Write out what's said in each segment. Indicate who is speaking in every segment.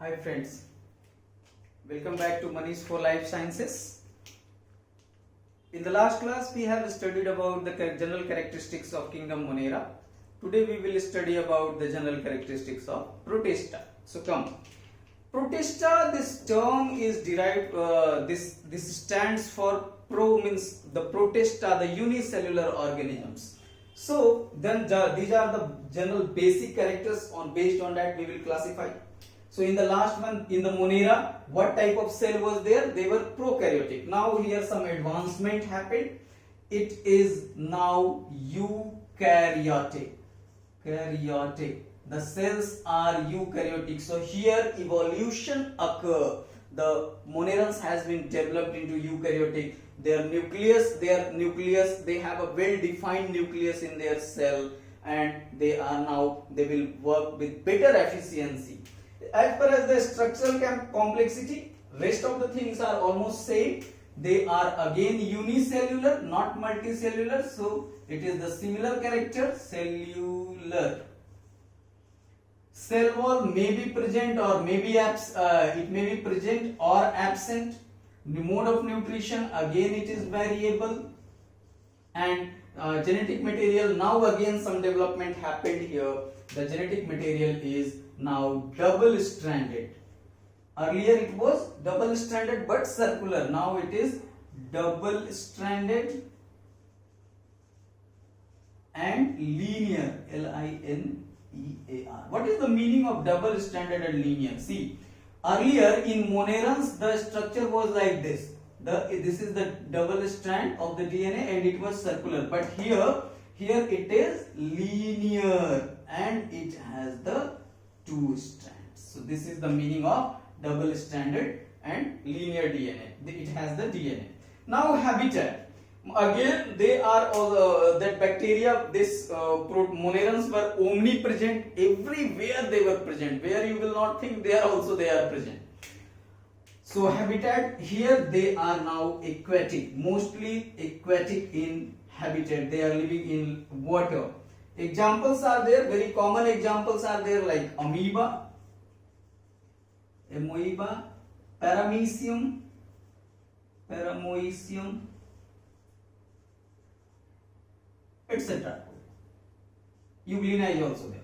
Speaker 1: Hi friends, welcome back to Manish for Life Sciences. In the last class we have studied about the general characteristics of kingdom Monera. Today we will study about the general characteristics of Protista. So come. Protista, this term is derived, this stands for pro means the Protista, the unicellular organisms. So then these are the general basic characters, based on that we will classify. So in the last one, in the Monera, what type of cell was there? They were prokaryotic. Now here some advancement happened. It is now eukaryotic. The cells are eukaryotic. So here evolution occur. The Monerans has been developed into eukaryotic. Their nucleus, they have a well-defined nucleus in their cell, and they will work with better efficiency. As far as the structural complexity, rest of the things are almost same. They are again unicellular, not multicellular. So it is the similar character, cellular. Cell wall may be present or may be it may be present or absent. The mode of nutrition, again it is variable. And genetic material, now again some development happened here. The genetic material is now double stranded. Earlier it was double stranded but circular. Now it is double stranded and linear, L-I-N-E-A-R. What is the meaning of double stranded and linear? See, earlier in Monerans the structure was like this. This is the double strand of the DNA and it was circular, but here it is linear and it has the two strands. So this is the meaning of double stranded and linear DNA. It has the DNA. Now habitat. Again they are all that bacteria, this Monerans were omnipresent. Everywhere they were present. Where you will not think, they are present. So habitat, here they are now aquatic, mostly aquatic in habitat. They are living in water. Examples are there, very common examples are there, like amoeba, paramecium, etc. Euglena is also there.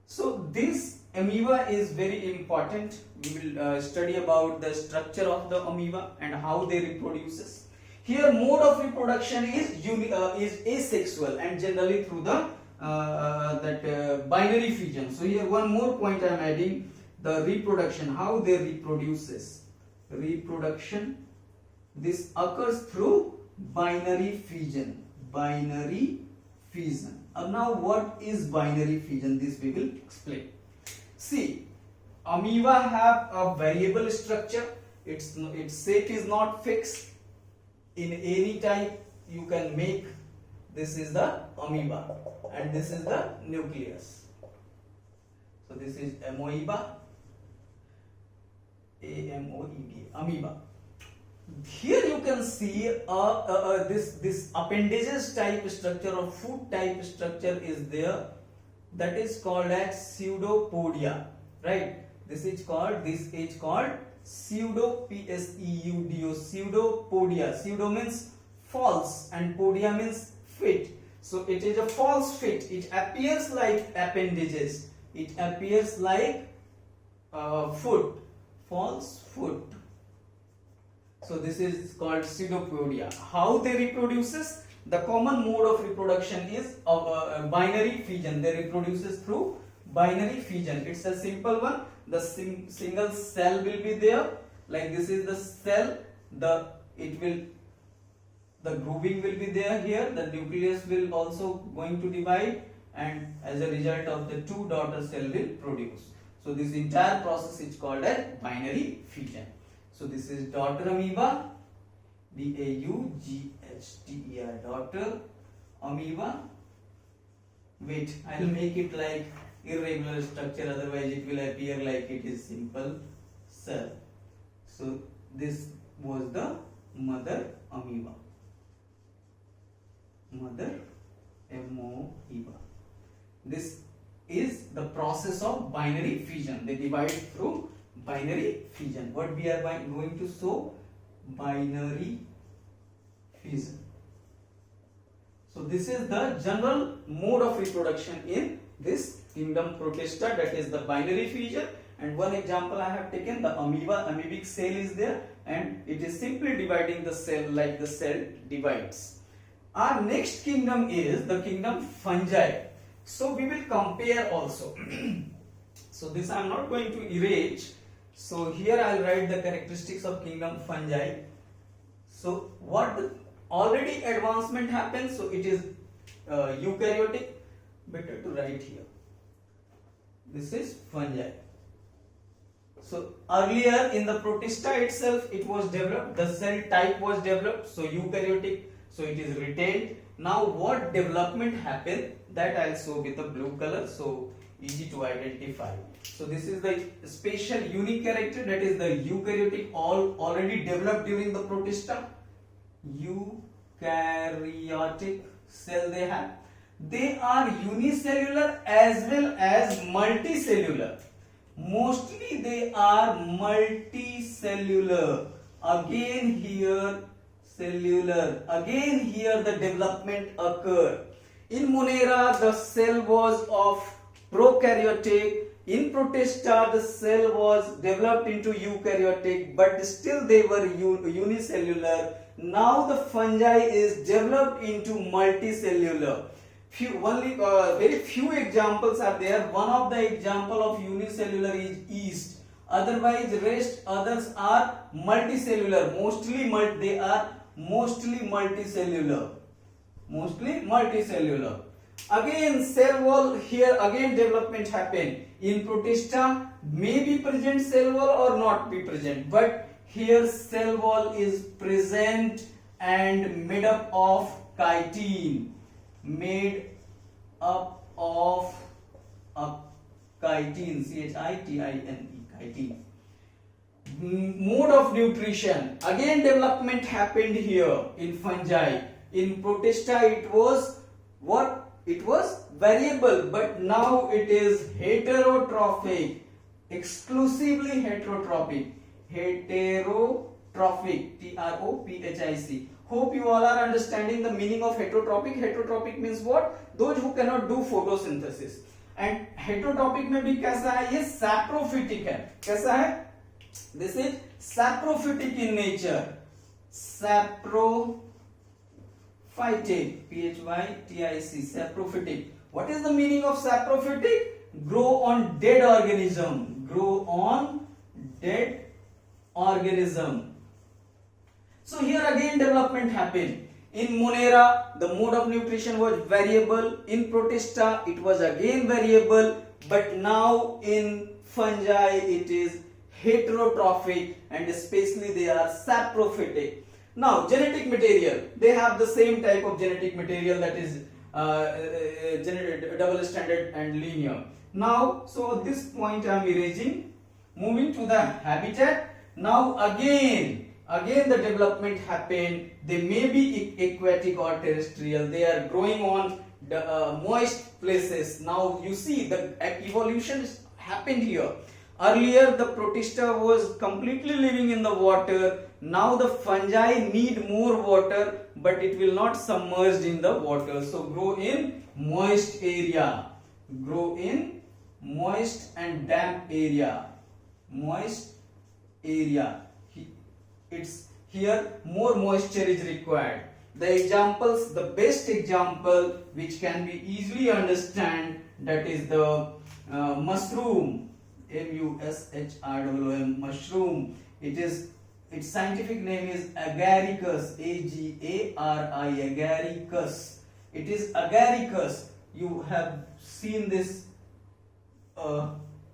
Speaker 1: So this amoeba is very important. We will study about the structure of the amoeba and how they reproduces. Here mode of reproduction is asexual and generally through the binary fission. So here one more point I am adding, the reproduction, how they reproduces. Reproduction, this occurs through binary fission. Now what is binary fission? This we will explain. See, amoeba have a variable structure. Its shape is not fixed. In any type you can make. This is the amoeba and this is the nucleus. So this is amoeba, A-M-O-E-B-A, amoeba. Here you can see this appendages type structure or food type structure is there. That is called as pseudopodia, right? This is called pseudo, P-S-E-U-D-O, pseudopodia. Pseudo means false and podia means fit. So it is a false fit. It appears like appendages. It appears like foot, false foot. So this is called pseudopodia. How they reproduces? The common mode of reproduction is of binary fission. They reproduces through binary fission. It's a simple one. The single cell will be there. Like this is the cell. The grooving will be there here. The nucleus will also going to divide, and as a result of the two daughter cell will produce. So this entire process is called as binary fission. So this is daughter amoeba, D-A-U-G-H-T-E-R, daughter amoeba. Wait, I will make it like irregular structure, otherwise it will appear like it is simple cell. So this was the mother amoeba. Mother amoeba. This is the process of binary fission. They divide through binary fission. What we are going to show? Binary fission. So this is the general mode of reproduction in this kingdom Protista, that is the binary fission. And one example I have taken, the amoebic cell is there, and it is simply dividing the cell like the cell divides. Our next kingdom is the kingdom fungi. So we will compare also. So this I am not going to erase. So here I will write the characteristics of kingdom fungi. So what the already advancement happens, so it is eukaryotic. Better to write here. This is fungi. So earlier in the Protista itself it was developed, the cell type was developed, so eukaryotic, so it is retained. Now what development happened, that I will show with the blue color, so easy to identify. So this is the special unique character, that is the eukaryotic, already developed during the Protista. Eukaryotic cell they have. They are unicellular as well as multicellular. Mostly they are multicellular. Again here cellular. Again here the development occurred. In Monera the cell was of prokaryotic. In Protista the cell was developed into eukaryotic, but still they were unicellular. Now the fungi is developed into multicellular. Very few examples are there. One of the example of unicellular is yeast. Otherwise, others are multicellular. They are mostly multicellular. Again, cell wall, here again development happen. In Protista, may be present cell wall or not be present, but here cell wall is present and made up of chitin. Chitin, C-H-I-T-I-N-E, chitin. Mode of nutrition, again development happened here in fungi. In Protista it was what? It was variable, but now it is heterotrophic, exclusively heterotrophic. T-R-O-P-H-I-C. Hope you all are understanding the meaning of heterotrophic. Heterotrophic means what? Those who cannot do photosynthesis. And heterotrophic में भी कैसा है? ये saprophytic है. कैसा है? This is saprophytic in nature. Saprophytic. P-H-Y-T-I-C. Saprophytic. What is the meaning of saprophytic? Grow on dead organism. Grow on dead organism. So here again development happened. In Monera the mode of nutrition was variable. In Protista it was again variable, but now in fungi it is heterotrophic, and especially they are saprophytic. Now genetic material, they have the same type of genetic material, that is double stranded and linear. Now so this point I am erasing. Moving to the habitat. Now again the development happened. They may be aquatic or terrestrial. They are growing on the moist places. Now you see the evolution happened here. Earlier the Protista was completely living in the water. Now the fungi need more water, but it will not submerged in the water. So grow in moist area. Grow in moist and damp area. Moist area. It's here more moisture is required. The examples, the best example which can be easily understand, that is the mushroom. M-U-S-H-R-O-O-M, mushroom. Its scientific name is Agaricus. A-G-A-R-I, Agaricus. It is Agaricus. You have seen this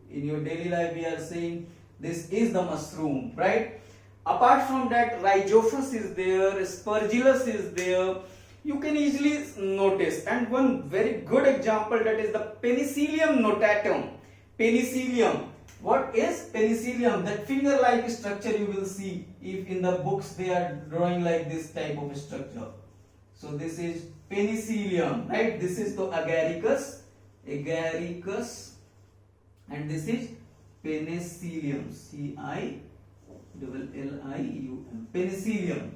Speaker 1: in your daily life. We are saying this is the mushroom, right? Apart from that, Rhizophus is there, Aspergillus is there. You can easily notice. And one very good example, that is the Penicillium notatum. Penicillium. What is penicillium? That finger-like structure you will see if in the books they are drawing like this type of structure. So this is penicillium, right? This is the agaricus, and this is Penicillium, Cillium, penicillium.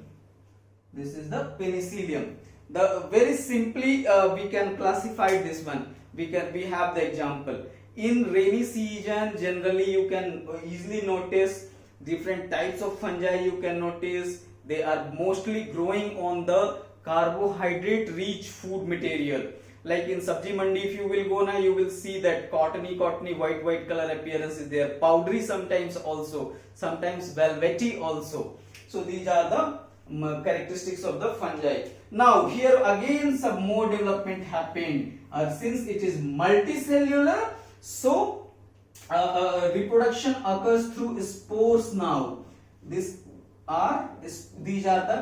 Speaker 1: This is the penicillium. The very simply we can classify this one. We have the example. In rainy season, generally you can easily notice different types of fungi. You can notice they are mostly growing on the carbohydrate rich food material. Like in sabji mandi, if you will go now, you will see that cottony white color appearance is there. Powdery sometimes also, sometimes velvety also. So these are the characteristics of the fungi. Now here again some more development happened. Since it is multicellular, so reproduction occurs through spores now. These are the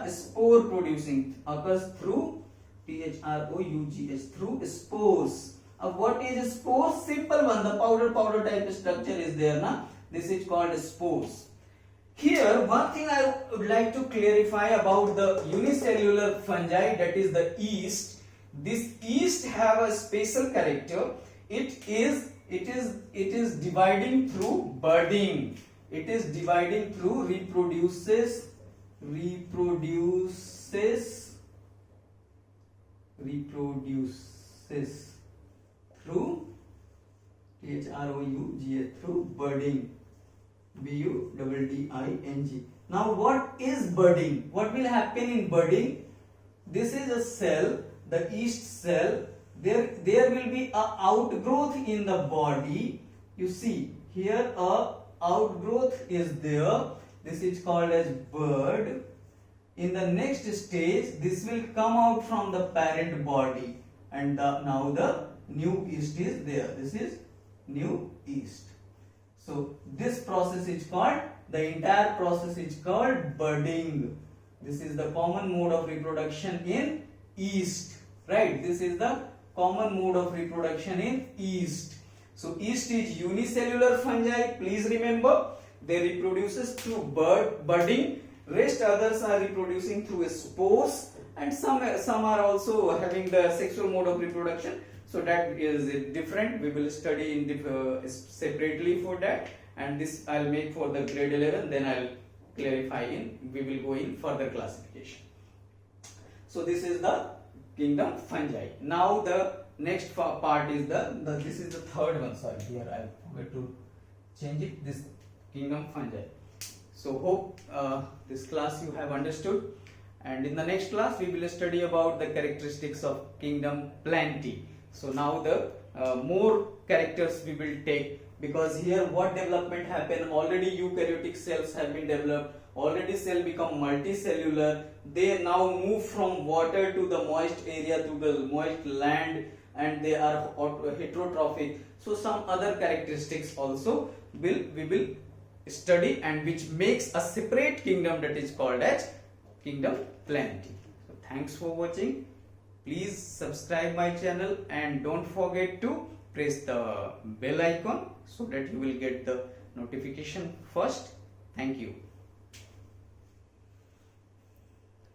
Speaker 1: spore producing, occurs through through spores. What is spores? Simple one, the powder type structure is there na. This is called spores. Here one thing I would like to clarify about the unicellular fungi, that is the yeast. This yeast have a special character. It is dividing through budding. It is dividing through reproduces through through budding, budding. Now what is budding? What will happen in budding? This is a cell, the yeast cell. There will be a outgrowth in the body. You see here a outgrowth is there. This is called as bud. In the next stage, this will come out from the parent body, and now the new yeast is there. This is new yeast. So this process is called, the entire process is called budding. This is the common mode of reproduction in yeast, right? This is the common mode of reproduction in yeast. So yeast is unicellular fungi. Please remember, they reproduces through budding. Rest others are reproducing through spores, and some are also having the sexual mode of reproduction. So that is different. We will study in separately for that, and this I'll make for the grade 11. Then I'll clarify we will go in further classification. So this is the kingdom fungi. Now the next part is this is the third one. Sorry, here I forgot to change it. This kingdom fungi. So hope this class you have understood, and in the next class we will study about the characteristics of kingdom Plantae. So now the more characters we will take, because here what development happened, already eukaryotic cells have been developed, already cell become multicellular. They now move from water to the moist area, to the moist land, and they are heterotrophic. So some other characteristics also we will study, and which makes a separate kingdom, that is called as kingdom Plantae. So thanks for watching. Please subscribe my channel and don't forget to press the bell icon so that you will get the notification first. Thank you.